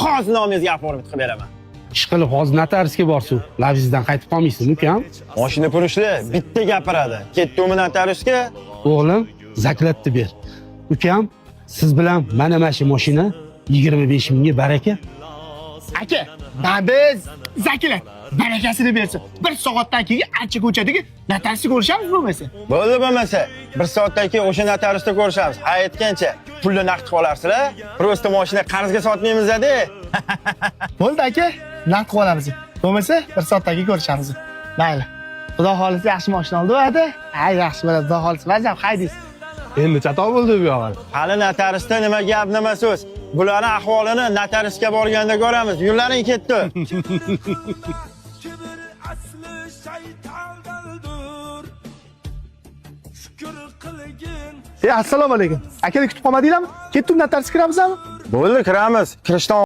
hozir nomingizga aformit qilib beraman. Ishqilib hozir notariusga borsiz, lavizdan qaytib qolmaysiz, ukam. Mashina purishli bitta gapiradi. Ketdimi notariusga? O'g'lim, zaklatni ber. Ukam, siz bilan mana shu mashina 25 mingga baraka. Aka, biz zaklat barakasini bersin. 1 soatdan keyin ancha ko'chadagi notariusga ko'rishamiz bo'lmasa. Bo'lmasa 1 soatdan keyin o'sha notariusda ko'rishamiz. Ha aytgancha pulni naqd qilib olarsizlar. Prosta mashina qarzga sotmaymiz-da. Bo'ldi aka, naqd qilib olamiz. Bo'lmasa 1 soatdan keyin ko'rishamiz. Mayli. Xudo xolisa yaxshi mashina oldi va-da. Ha, yaxshi bo'ladi. Xudo xolisa vazam haydaysiz. Endi chatoq bo'ldi bu yog'i. Hali notariusda nima gap, nima so'z. Bularning ahvolini notariusga borganda ko'ramiz. Yo'llaring ketdi. Assalomu alaykum. Akani kutib qolmadinglarmi? Ketdim notariusga kiramizmi? Bo'ldi, kiramiz. Kirishdan